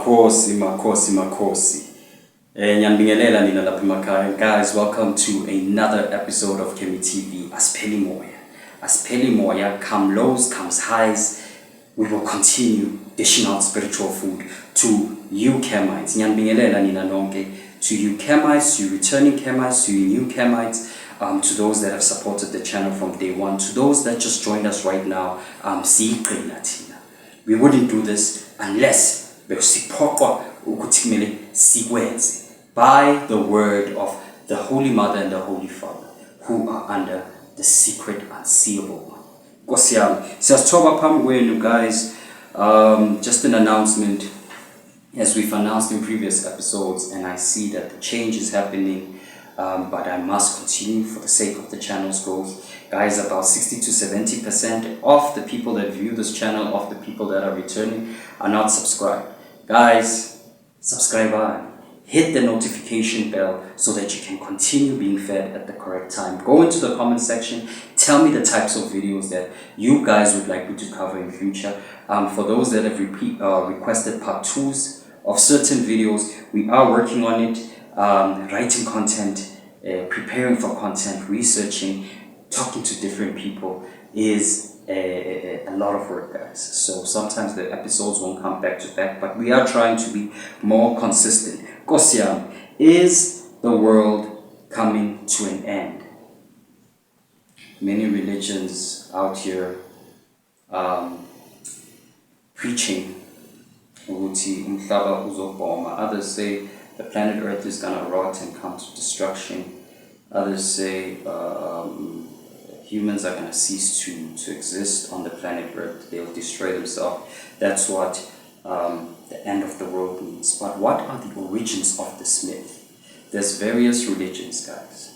Makhosi. Nyanbingelela nina lapha emakhaya. Guys, welcome to another episode of Kemi TV. Aspheli moya, come lows, comes highs. We will continue dishing out spiritual food to you Kemites. Nyanbingelela nina nonke. To you Kemites, to you returning Kemites, to you new Kemites, to those that have supported the channel from day one, to those that just joined us right now, we wouldn't do this unless by the word of the Holy Mother and the Holy Father, who are under the secret unseeable one. Guys, just an announcement, as we've announced in previous episodes, and I see that the change is happening, but I must continue for the sake of the channel's growth. Guys, about 60 to 70% of the people that view this channel, of the people that are returning, are not subscribed. Guys, subscribe on. Hit the notification bell so that you can continue being fed at the correct time. Go into the comment section. Tell me the types of videos that you guys would like me to cover in future. For those that have requested part 2s of certain videos, we are working on it. Writing content, preparing for content, researching, talking to different people is a lot of work, guys. So sometimes the episodes won't come back to back, but we are trying to be more consistent. Kosiam, is the world coming to an end? Many religions out here preaching others say the planet Earth is gonna rot and come to destruction. Others say humans are gonna cease to exist on the planet Earth. They'll destroy themselves. That's what the end of the world means. But what are the origins of this myth? There's various religions, guys.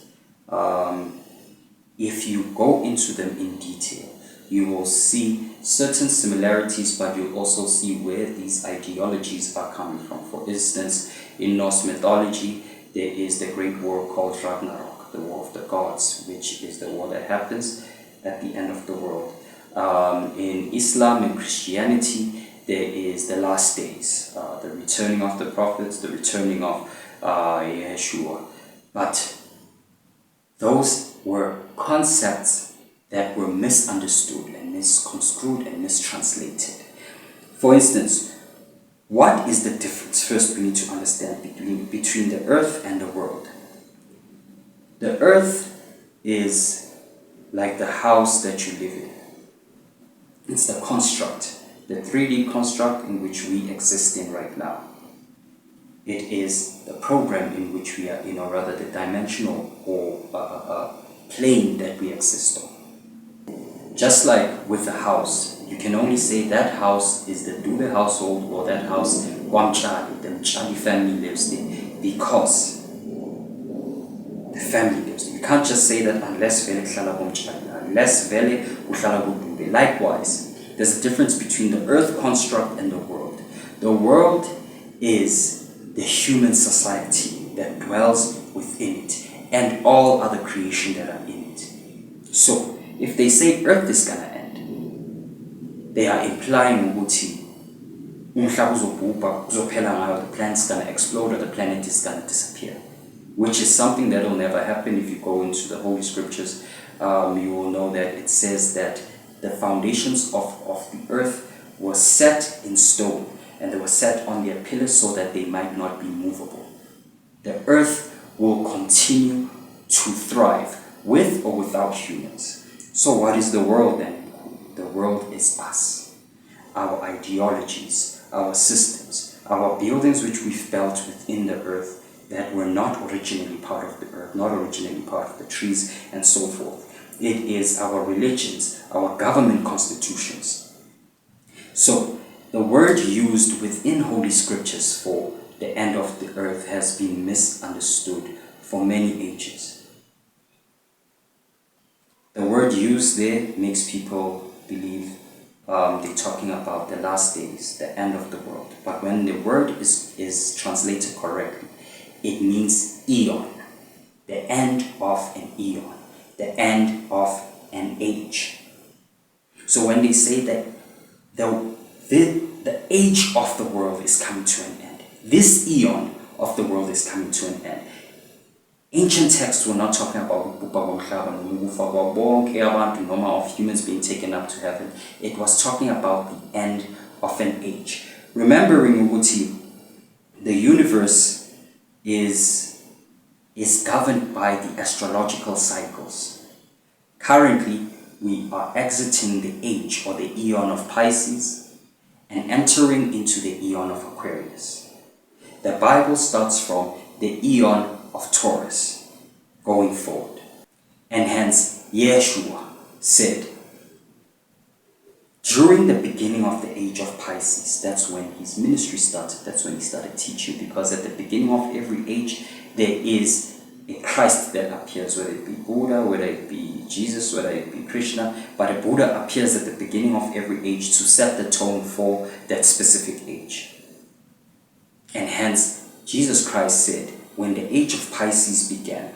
If you go into them in detail, you will see certain similarities, but you'll also see where these ideologies are coming from. For instance, in Norse mythology, there is the great war called Ragnarok, the war of the gods, which is the war that happens at the end of the world. In Islam and Christianity, there is the last days, the returning of the prophets, the returning of Yeshua. But those were concepts that were misunderstood and misconstrued and mistranslated. For instance, what is the difference? First, we need to understand between the earth and the world. The earth is like the house that you live in. It's the construct, the 3D construct in which we exist in right now. It is the program in which we are in, or rather the dimensional or plane that we exist on. Just like with a house, you can only say that house is the Dube household, or that house, the Mkhulu family lives there, because the family lives there. You can't just say that unless vele kuhlala komtshali, unless vele uhlala kuDube. Likewise, there's a difference between the earth construct and the world. The world is the human society that dwells within it, and all other creation that are in it. So, if they say Earth is gonna end, they are implying ukuthi umhlaba uzobhubha, kuzophela ngayo, the planet's gonna explode, or the planet is gonna disappear, which is something that will never happen. If you go into the Holy Scriptures, you will know that it says that the foundations of the earth were set in stone, and they were set on their pillars so that they might not be movable. The earth will continue to thrive with or without humans. So what is the world then? The world is us. Our ideologies, our systems, our buildings which we've built within the earth that were not originally part of the earth, not originally part of the trees, and so forth. It is our religions, our government constitutions. So the word used within Holy Scriptures for the end of the earth has been misunderstood for many ages. The word used there makes people believe they're talking about the last days, the end of the world. But when the word is translated correctly, it means eon, the end of an eon, the end of an age. So when they say that the age of the world is coming to an end. This eon of the world is coming to an end. Ancient texts were not talking about of humans being taken up to heaven. It was talking about the end of an age. Remembering Uguti, the universe is governed by the astrological cycles. Currently, we are exiting the age or the eon of Pisces and entering into the eon of Aquarius. The Bible starts from the eon of Taurus going forward. And hence, Yeshua said, during the beginning of the age of Pisces, that's when his ministry started, that's when he started teaching, because at the beginning of every age, there is a Christ that appears, whether it be Buddha, whether it be Jesus, whether it be Krishna, but a Buddha appears at the beginning of every age to set the tone for that specific age. And hence, Jesus Christ said, when the age of Pisces began,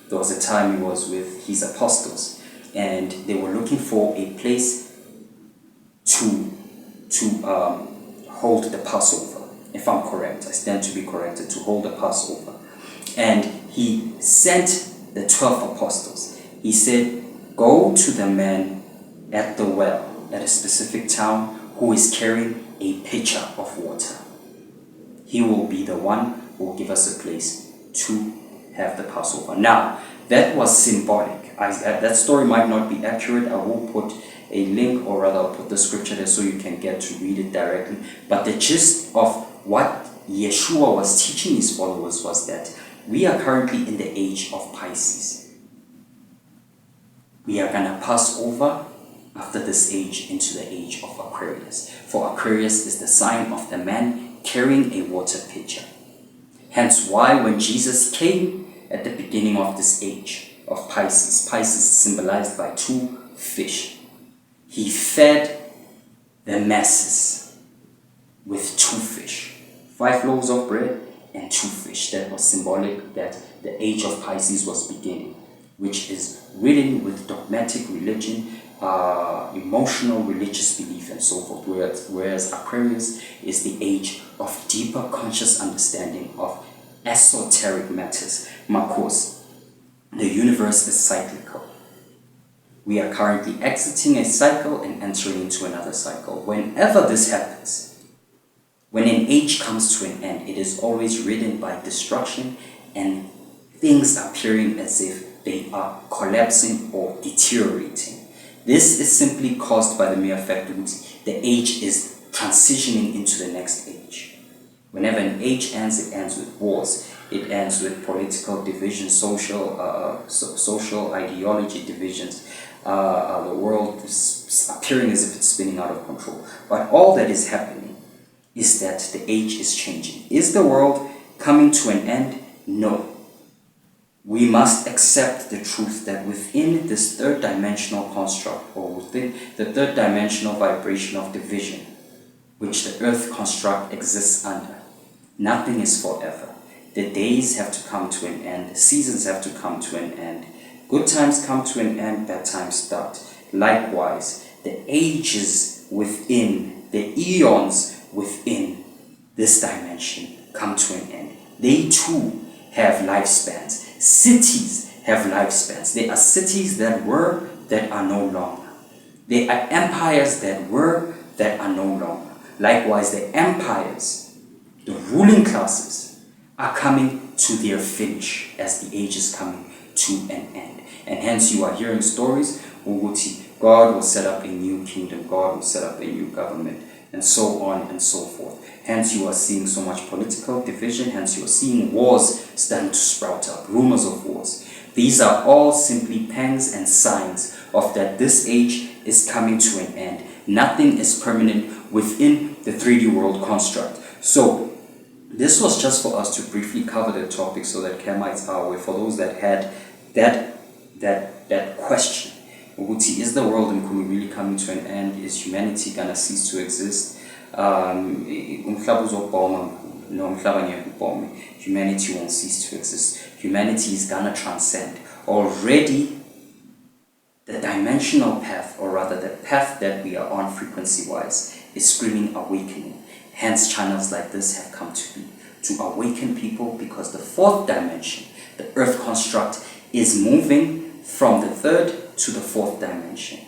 there was a time he was with his apostles, and they were looking for a place to hold the Passover. If I'm correct, I stand to be corrected, to hold the Passover. And he sent the 12 apostles. He said, go to the man at the well, at a specific town, who is carrying a pitcher of water. He will be the one who will give us a place to have the Passover. Now, that was symbolic. That story might not be accurate. I will put a link, or rather I'll put the scripture there so you can get to read it directly. But the gist of what Yeshua was teaching his followers was that we are currently in the age of Pisces. We are going to pass over after this age into the age of Aquarius. For Aquarius is the sign of the man carrying a water pitcher. Hence why when Jesus came at the beginning of this age of Pisces, Pisces is symbolized by 2 fish. He fed the masses with 2 fish, 5 loaves of bread and 2 fish. That was symbolic that the age of Pisces was beginning, which is ridden with dogmatic religion, emotional religious belief and so forth, whereas Aquarius is the age of deeper conscious understanding of esoteric matters. Marcos, the universe is cyclical. We are currently exiting a cycle and entering into another cycle. Whenever this happens, when an age comes to an end, it is always ridden by destruction and things appearing as if they are collapsing or deteriorating. This is simply caused by the mere fact that the age is transitioning into the next age. Whenever an age ends, it ends with wars. It ends with political division, social ideology divisions. The world is appearing as if it's spinning out of control. But all that is happening is that the age is changing. Is the world coming to an end? No. We must accept the truth that within this third dimensional construct, or within the third dimensional vibration of division, which the earth construct exists under, nothing is forever. The days have to come to an end. The seasons have to come to an end. Good times come to an end, bad times start. Likewise, the ages within, the eons within this dimension come to an end. They too have lifespans. Cities have lifespans. There are cities that were, that are no longer. There are empires that were, that are no longer. Likewise, the empires, the ruling classes, are coming to their finish as the age is coming to an end. And hence you are hearing stories, God will set up a new kingdom, God will set up a new government, and so on and so forth. Hence you are seeing so much political division, hence you are seeing wars starting to sprout up, rumors of wars. These are all simply pangs and signs of that this age is coming to an end. Nothing is permanent within the 3D world construct. So this was just for us to briefly cover the topic so that Kemites are aware. For those that had that question, is the world in Mkhulu really coming to an end? Is humanity gonna cease to exist? Humanity won't cease to exist. Humanity is gonna transcend. Already, the dimensional path, or rather the path that we are on frequency-wise, is screaming awakening. Hence, channels like this have come to be, to awaken people, because the fourth dimension, the earth construct, is moving from the third to the fourth dimension.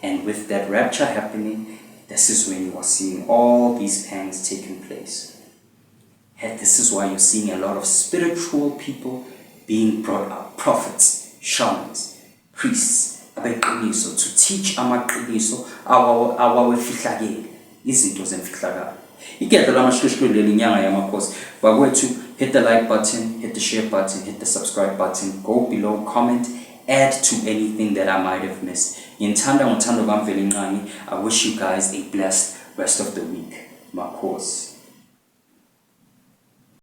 And with that rapture happening, this is when you are seeing all these pangs taking place. And this is why you're seeing a lot of spiritual people being brought up, prophets, shamans, priests, abeqiniso, to teach amaqiniso awawefihlakele, izinto zemfihlakalo. Igedla lamashishulu leli nyanga yamakhosi bakwethu, hit the like button, hit the share button, hit the subscribe button, go below, comment, add to anything that I might have missed. I wish you guys a blessed rest of the week. Makhosi.